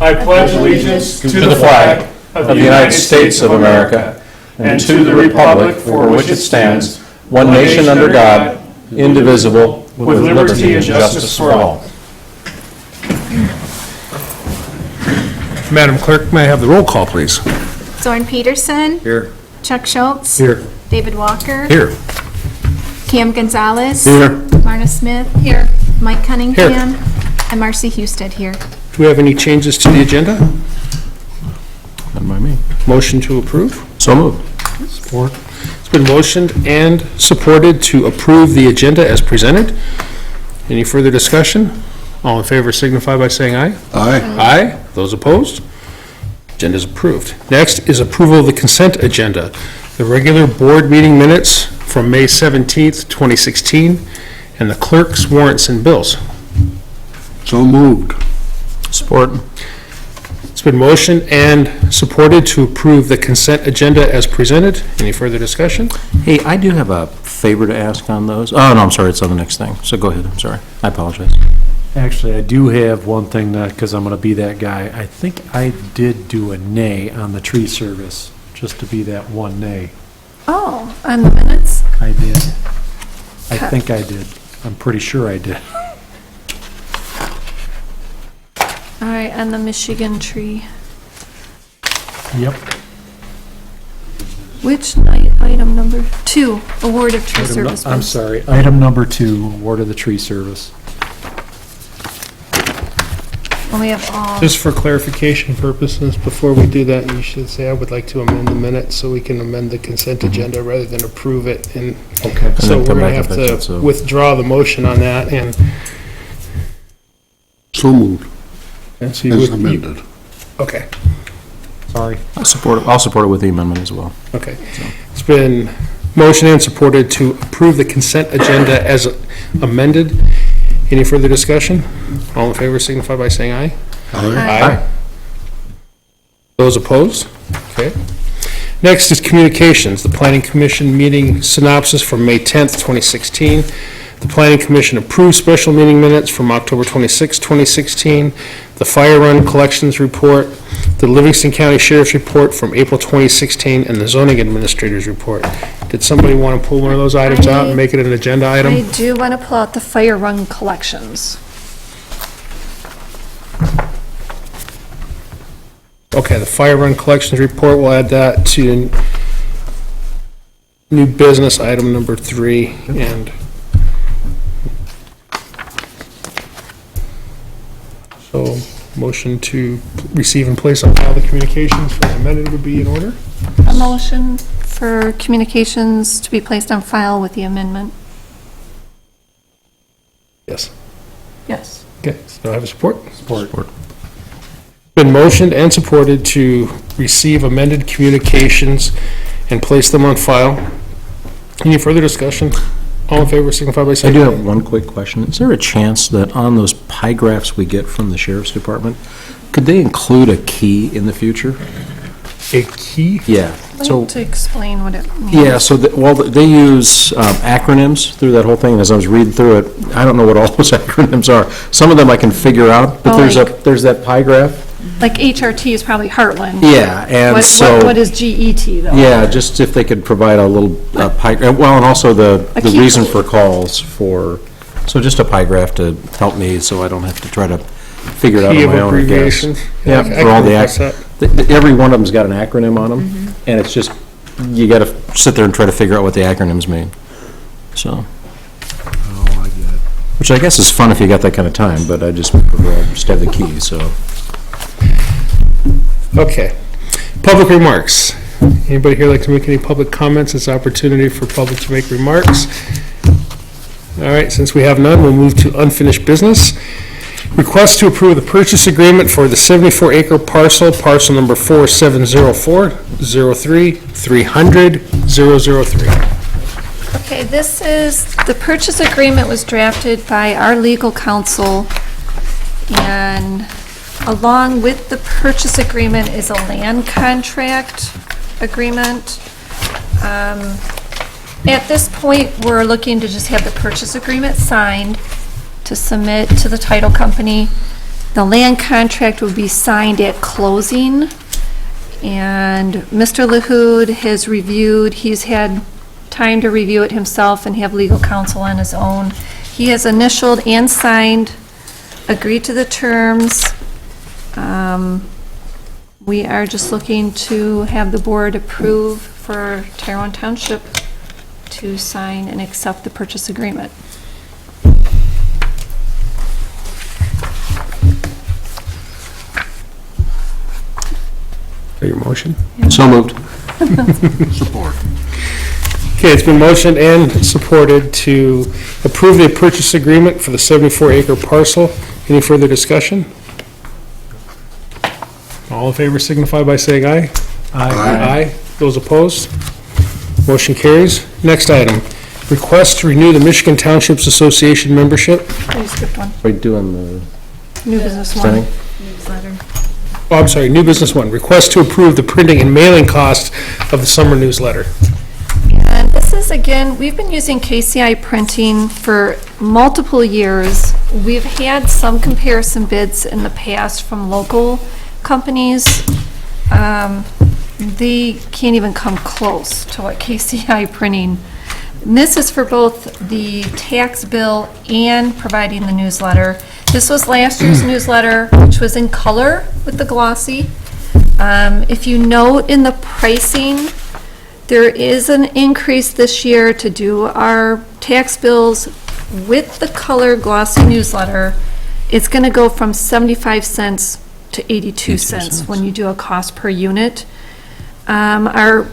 I pledge allegiance to the flag of the United States of America and to the republic for which it stands, one nation under God, indivisible, with liberty and justice for all. Madam Clerk, may I have the roll call, please? Zorn Peterson. Here. Chuck Schultz. Here. David Walker. Here. Cam Gonzalez. Here. Marna Smith. Here. Mike Cunningham. And Marcy Husted here. Do we have any changes to the agenda? None by me. Motion to approve? So moved. Support. It's been motioned and supported to approve the agenda as presented. Any further discussion? All in favor signify by saying aye. Aye. Aye. Those opposed? Agenda is approved. Next is approval of the consent agenda. The regular board meeting minutes from May 17th, 2016, and the clerk's warrants and bills. So moved. Support. It's been motioned and supported to approve the consent agenda as presented. Any further discussion? Hey, I do have a favor to ask on those. Oh, no, I'm sorry, it's on the next thing. So go ahead, I'm sorry. I apologize. Actually, I do have one thing that, because I'm going to be that guy. I think I did do a nay on the tree service, just to be that one nay. Oh, on the minutes? I did. I think I did. I'm pretty sure I did. All right, and the Michigan tree. Yep. Which item number 2, award of tree service I'm bids. sorry. Item number 2, award of the tree service. And we have all, Just for clarification purposes, before we do that, you should say, I would like to amend the minutes so we can amend the consent agenda rather than approve it. And Okay. so then we're come going to back have and fix it, to so- withdraw the motion on that and. So moved, and so you as would- amended. Okay, Sorry. I'll support it with the amendment as well. okay. It's been motioned and supported to approve the consent agenda as amended. Any further discussion? All in favor signify by saying aye. Aye. Those opposed? Okay. Next is communications, the Planning Commission meeting synopsis from May 10th, 2016. The Planning Commission approved special meeting minutes from October 26, 2016. The Fire Run Collections Report, the Livingston County Sheriff's Report from April 2016, and the Zoning Administrator's Report. Did somebody want to pull one of those items out and make it an agenda I item? do want to pull out the fire run collections. Okay, the Fire Run Collections Report, we'll add that to new business item number 3, and so motion to receive and place on file the communications for the amended would be in order. A motion for communications to be placed on file with the amendment. Yes. Yes. Okay, so do I have a support? Support. Been motioned and supported to receive amended communications and place them on file. Any further discussion? All in favor signify by I saying do aye. have one quick question. Is there a chance that on those pie graphs we get from the Sheriff's Department, could they include a key in the future? A key? Yeah. So, To explain what it means. yeah, so, they use acronyms through that whole thing. As I was reading through it, I don't know what all those acronyms are. Some of them I can figure out, but Oh, there's that pie graph. Like HRT is probably Heartland. Yeah, and so. What is GET though? Yeah, just if they could provide a little pie, well, and also the A key reason code. for calls for, so just a pie graph to help me so I don't have to try to figure it out Key on of my own, I guess. abbreviations? Yeah, I for can all the, request that. every one of them's got an acronym on them, Mm-hmm. and it's just, you gotta sit there and try to figure out what the acronyms mean, so. Oh, I get it. Which I guess is fun if you got that kind of time, but I just prefer just have the key, so. Okay. Public remarks. Anybody here like to make any public comments? It's an opportunity for public to make remarks. All right, since we have none, we'll move to unfinished business. Request to approve the purchase agreement for the 74-acre parcel number 4704-03-300-003. Okay, this is, the purchase agreement was drafted by our legal counsel, and along with the purchase agreement is a land contract agreement. At this point, we're looking to just have the purchase agreement signed, to submit to the title company. The land contract will be signed at closing, and Mr. LaHood has reviewed, he's had time to review it himself and have legal counsel on his own. He has initialed and signed, agreed to the terms. We are just looking to have the board approve for Tyrone Township to sign and accept the purchase agreement. Your motion? So moved. Support. Okay, it's been motioned and supported to approve the purchase agreement for the 74-acre parcel. Any further discussion? All in favor signify by saying aye. Aye. Those opposed? Motion carries. Next item, request to renew the Michigan Townships Association membership. You skipped one. Are we doing the New business one. signing? Oh, I'm sorry, new business one. Request to approve the printing and mailing cost of the summer newsletter. And this is, again, we've been using KCI printing for multiple years. We've had some comparison bids in the past from local companies. They can't even come close to what KCI printing. And this is for both the tax bill and providing the newsletter. This was last year's newsletter, which was in color with the glossy. If you note in the pricing, there is an increase this year to do our tax bills with the color glossy newsletter. It's going to go from 75 cents to 82 cents when you do a cost per unit. Our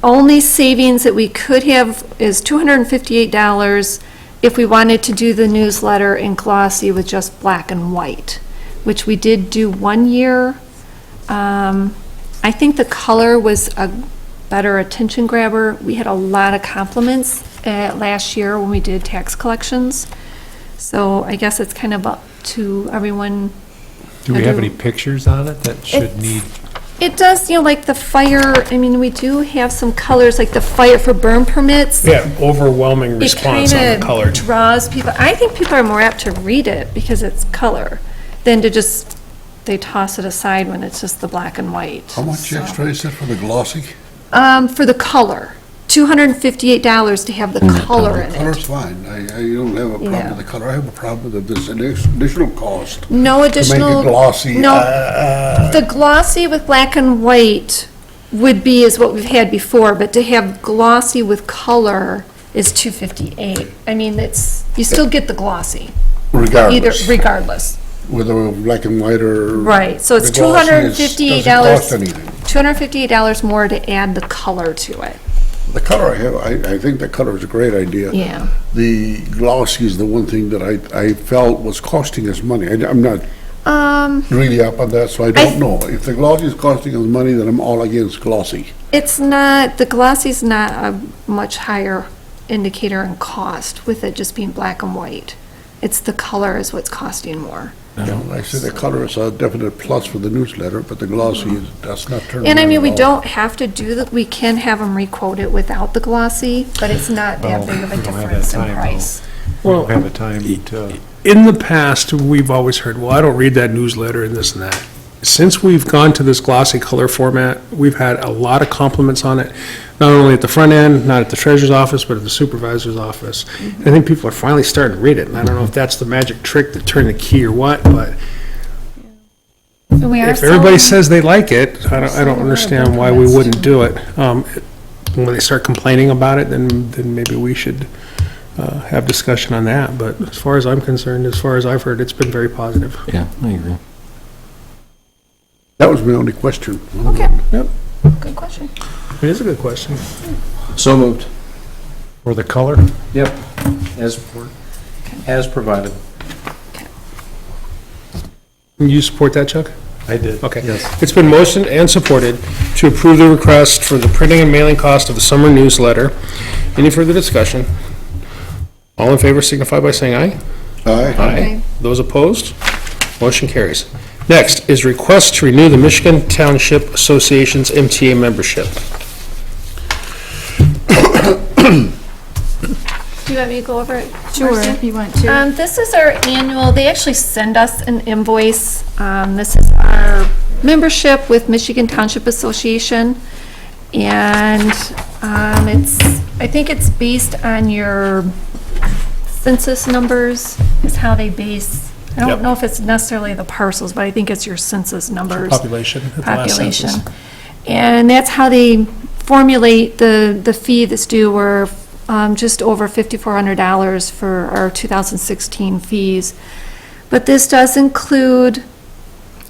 only savings that we could have is $258 if we wanted to do the newsletter in glossy with just black and white, which we did do 1 year. I think the color was a better attention grabber. We had a lot of compliments last year when we did tax collections. So I guess it's kind of up to everyone. Do we have any pictures on it that should need? It does, like the fire, I mean, we do have some colors, like the fire for burn permits. Yeah, overwhelming response on the It color. kind of draws people. I think people are more apt to read it because it's color than to just, they toss it aside when it's just the black and white. How much So, extra is it for the glossy? For the color, $258 to have the color in Color's it. fine. I don't have a problem Yeah. with the color. I have a problem with this additional cost No to additional. make it glossy. No, the glossy with black and white would be is what we've had before, but to have glossy with color is $258. I mean, you still get the glossy, regardless. Whether black and white or. Right, so it's the glossy is- $258. Doesn't cost anything. $258 more to add the color to it. The color I think the color is a great idea. Yeah. The glossy is the one thing that I felt was costing us money. I'm not really up on that, so I don't know. If the glossy is costing us money, then I'm all against glossy. It's not, the glossy's not a much higher indicator in cost with it just being black and white. It's the color is what's costing more. I said the color is a definite plus for the newsletter, but the glossy does not turn. And I me mean, we at all. don't have to do that, we can have them requote it without the glossy, but it's not that big of a we don't have difference that in time, price. We don't have the time to. In the past, we've always heard, well, I don't read that newsletter and this and that. Since we've gone to this glossy color format, we've had a lot of compliments on it, not only at the front end, not at the treasurer's office, but at the supervisor's office. I think people are finally starting to read it, and I don't know if that's the magic trick to turn the key or what, but And we are if everybody selling- says they like it, I don't understand why we wouldn't do it. When they start complaining about it, then maybe we should have discussion on that, but as far as I'm concerned, as far as I've heard, it's been very positive. Yeah, I agree. That was my only question. Okay. Yep. Good question. It is a good question. So moved. For the color? Yep. As provided. You support that, Chuck? I did. Okay. Yes. It's been motioned and supported to approve the request for the printing and mailing cost of the summer newsletter. Any further discussion? All in favor signify by saying aye. Aye. Okay. Those opposed? Motion carries. Next is request to renew the Michigan Township Association's MTA membership. Do you want me to go over it? Sure, Marcy? if you want to. This is our annual, they actually send us an invoice. This is our membership with Michigan Township Association. And I think it's based on your census numbers, is how they base. I don't know if it's necessarily the parcels, but I think it's your census numbers. Population. at the last Population. census. And that's how they formulate the fee that's due. We're just over $5,400 for our 2016 fees. But this does include,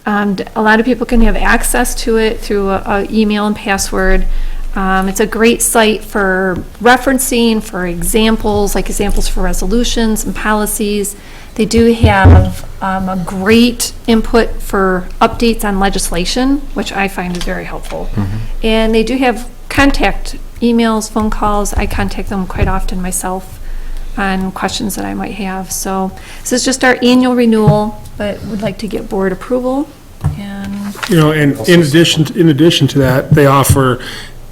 a lot of people can have access to it through a email and password. It's a great site for referencing, for examples, like examples for resolutions and policies. They do have a great input for updates on legislation, which I find is very helpful. And they do have contact emails, phone calls. I contact them quite often myself on questions that I might have. So this is just our annual renewal, but would like to get board approval. And You know, and in addition to that, they offer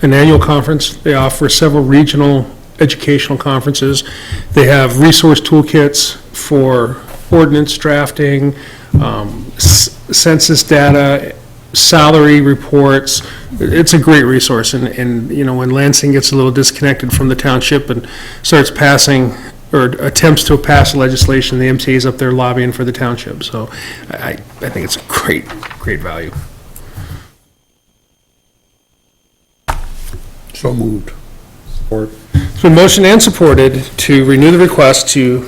an annual conference. They offer several regional educational conferences. They have resource toolkits for ordinance drafting, census data, salary reports. It's a great resource, and, you know, when Lansing gets a little disconnected from the township and starts passing, or attempts to pass legislation, the MTA is up there lobbying for the township, so I think it's a great value. So moved. It's been motioned and supported to renew the request to,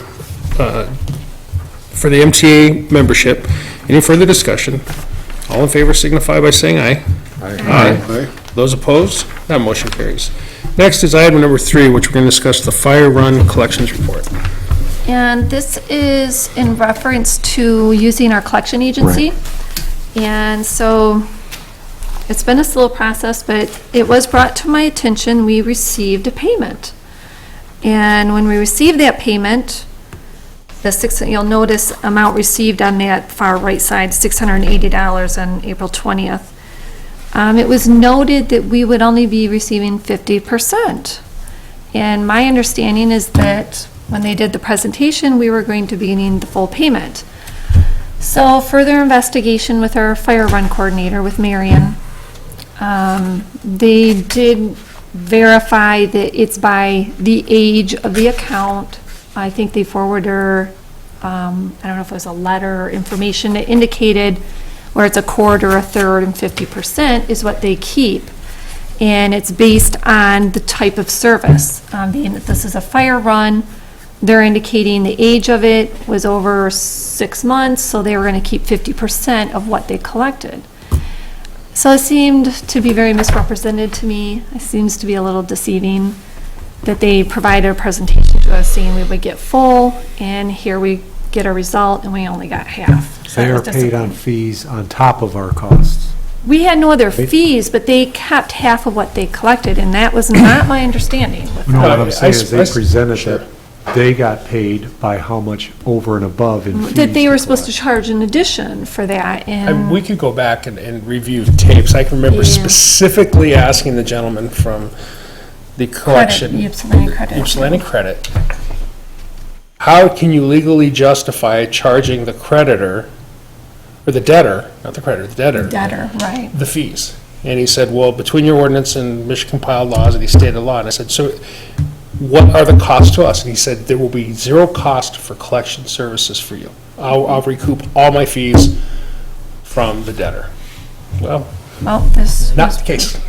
for the MTA membership. Any further discussion? All in favor signify by saying aye. Aye. Those opposed? That motion carries. Next is item number 3, which we're going to discuss the fire run collections report. And this is in reference to using our collection agency. And so it's been a slow process, but it was brought to my attention, we received a payment. And when we received that payment, you'll notice amount received on that far right side, $680 on April 20th. It was noted that we would only be receiving 50%. And my understanding is that when they did the presentation, we were going to be getting the full payment. So further investigation with our fire run coordinator, with Marion, they did verify that it's by the age of the account. I think they forwarded her, I don't know if it was a letter or information that indicated where it's a quarter, a third, and 50% is what they keep. And it's based on the type of service. Being that this is a fire run, they're indicating the age of it was over 6 months, so they were going to keep 50% of what they collected. So it seemed to be very misrepresented to me. It seems to be a little deceiving that they provided a presentation to us saying we would get full, and here we get a result and we only got half. So They are paid on fees on top of our costs. We had no other fees, but they kept half of what they collected, and that was not my understanding with No, them. what I'm saying is they presented Sure. that they got paid by how much over and above in fees. That they were supposed to charge in addition for that, and We could go back and review tapes. I can remember Yeah. specifically asking the gentleman from the collection. Ypsilanti credit. Ypsilanti Credit. How can you legally justify charging the creditor, or the debtor, not the creditor, the debtor, Debtor, right. the fees? And he said, well, between your ordinance and Michigan compiled laws and the stated law. And I said, so what are the costs to us? And he said, there will be zero cost for collection services for you. I'll recoup all my fees from the debtor. Well, This not the case.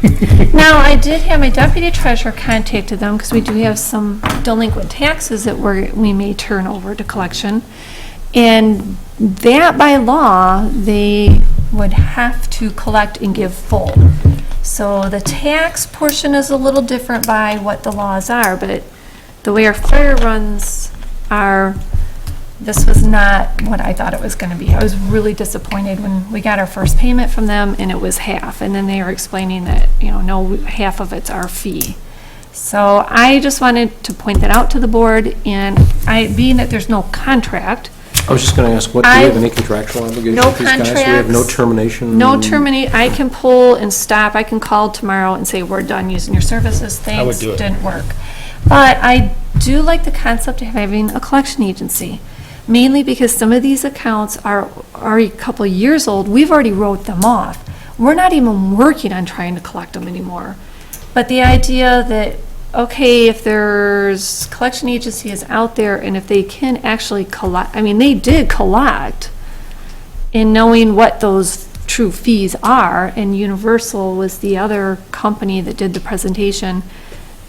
Now, I did have my deputy treasurer contacted them because we do have some delinquent taxes that we may turn over to collection. And that by law, they would have to collect and give full. So the tax portion is a little different by what the laws are, but the way our fire runs are, this was not what I thought it was going to be. I was really disappointed when we got our first payment from them and it was half. And then they were explaining that, no, half of it's our fee. So I just wanted to point that out to the board, and being that there's no contract. I was just going to ask, do we have any contractual obligation No with these guys? Do we have no contracts. termination? No terminate, I can pull and stop. I can call tomorrow and say, we're done using your services. Thanks. would do it. Didn't work. But I do like the concept of having a collection agency, mainly because some of these accounts are already a couple of years old. We've already wrote them off. We're not even working on trying to collect them anymore. But the idea that, okay, if there's collection agencies out there and if they can actually collect, I mean, they did collect in knowing what those true fees are, and Universal was the other company that did the presentation.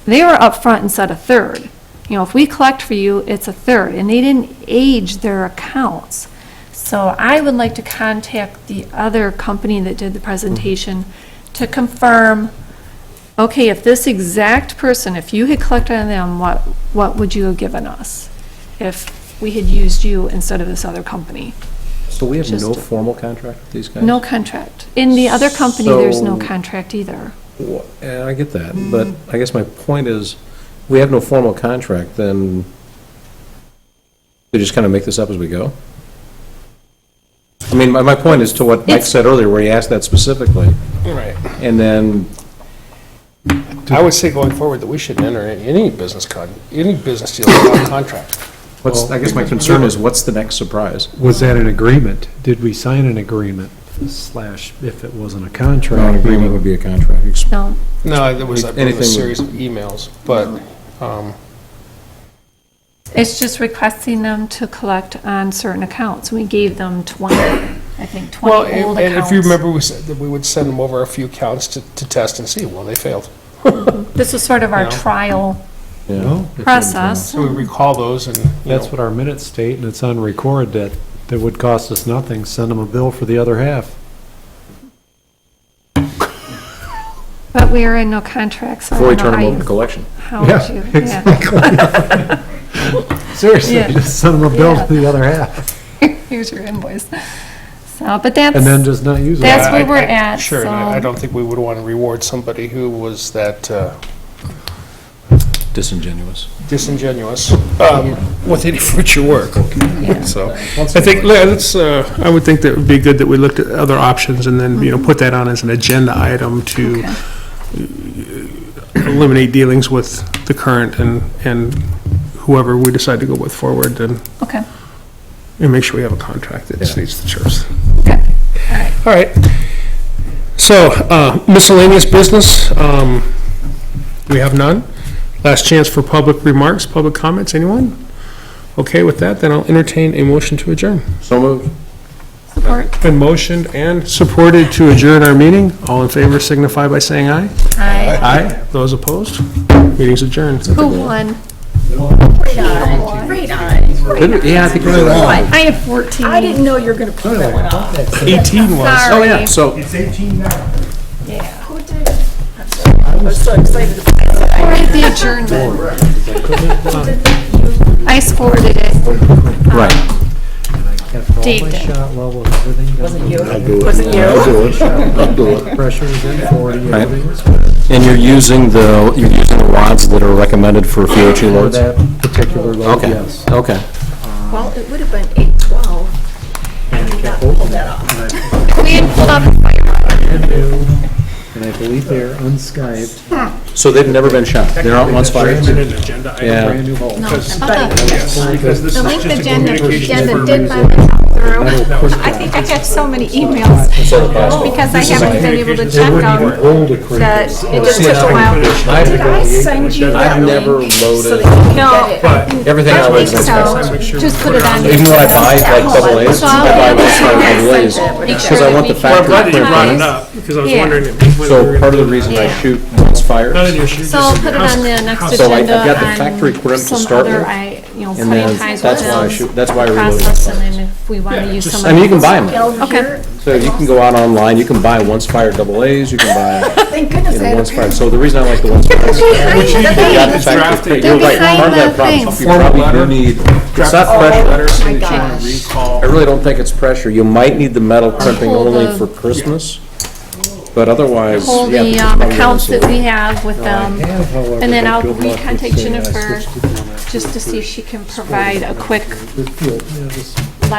They were upfront and said a third. You know, if we collect for you, it's a third, and they didn't age their accounts. So I would like to contact the other company that did the presentation to confirm, okay, if this exact person, if you had collected on them, what would you have given us if we had used you instead of this other company? So we have no Just- formal contract with these guys? No contract. In the other company, there's no So- contract either. And I get that, but I guess my point is, we have no formal contract, then we just kind of make this up as we go? I mean, my point is to what Mike It's- said earlier, where he asked that specifically, Right. and then, I would say going forward that we shouldn't enter any business deal without a contract. I guess my concern is, what's the next surprise? Was that an agreement? Did we sign an agreement slash, if it wasn't a contract? An agreement would be a contract. No. No, there was, I believe, Anything a with- series of emails, but, It's just requesting them to collect on certain accounts. We gave them 20, I think, 20 well, old and accounts. if you remember, we said that we would send them over a few accounts to test and see. Well, they failed. This was sort of our No. trial Yeah. process. So we recall those and, That's what our minutes state, and it's on record that it would cost us nothing. Send them a bill for the other half. But we are in no contract, so I Before we don't turn know them how over to you, collection. how would you, yeah. Seriously, Yeah. just send them a bill Yeah. for the other half, Here's your invoice. So, but that's. and then just not use it. That's Yeah, where I- we're I- at, Sure, and I so- don't think we would want to reward somebody who was that Disingenuous. disingenuous with any future work. Yeah. So, I think, let's, I would think that it would be good that we looked at other options and then, put that on as an agenda item to eliminate dealings with the current and whoever we decide to go with forward, and Okay. make sure we have a contract that states the terms. Okay. All right. So, miscellaneous business, we have none. Last chance for public remarks, public comments, anyone? Okay with that, then I'll entertain a motion to adjourn. So moved. Support. Been motioned and supported to adjourn our meeting. All in favor signify by saying aye. Aye. Aye. Those opposed? Meeting's adjourned. Who won? Yeah, I think we're doing that. I have 14. I didn't know you were gonna pull that one off. 18 was. Oh, yeah, so, I was so excited to find All that. right, the adjournment. I forwarded it. right. Dave did. Shot level and everything. Wasn't you? I'll do it. Wasn't you? I'll do it. I'll do it. Pressure is in 40, Right. everything's And you're using the rods that are recommended for FEOC for loads? that particular load, Okay, yes. okay. Well, it would have been 812. And we got pulled that off. We had pulled up Brand new, and I believe they're unscathed. So they've never been shot? They're not once fired? An agenda item. Yeah. Brand new hole. Because this The is link just a agenda communications did information. finally come through. I think I got so many emails because I haven't been able to check them, that it just took a while. Did I send you that I've never link? So loaded, that you No, can get it? everything I I load think is so. Just put it on. Even when I buy like double A's, I buy once fired double A's, because I want the Well, I'm glad that you factory brought print. it up, because I was Yeah. wondering if we So were part of the reason I Yeah. shoot once fired, not an issue. So I'll put it on the next So I've agenda got the factory on print to some start other, with, and and cutting then ties that's with why I them. shoot, that's why I reloaded. Process, and then if we want to use some. I mean, you can buy them. Over Okay. here. So you can go out online, you can buy once fired double A's, you can buy, Thank goodness I had a once pair. fired. So the reason I like the once fired. Behind You got the the factory print. They're You're right, behind part of that the problem, things. you probably do need, it's not pressure. Oh my gosh. I really don't think it's pressure. You might need the metal crimping Hold only the- for Christmas, but otherwise, Pull yeah. the it's probably accounts that also- we have with them, However, and then I'll good luck with recontact saying I Jennifer switched to doing that. just to see if she can provide a quick Good field, yeah, this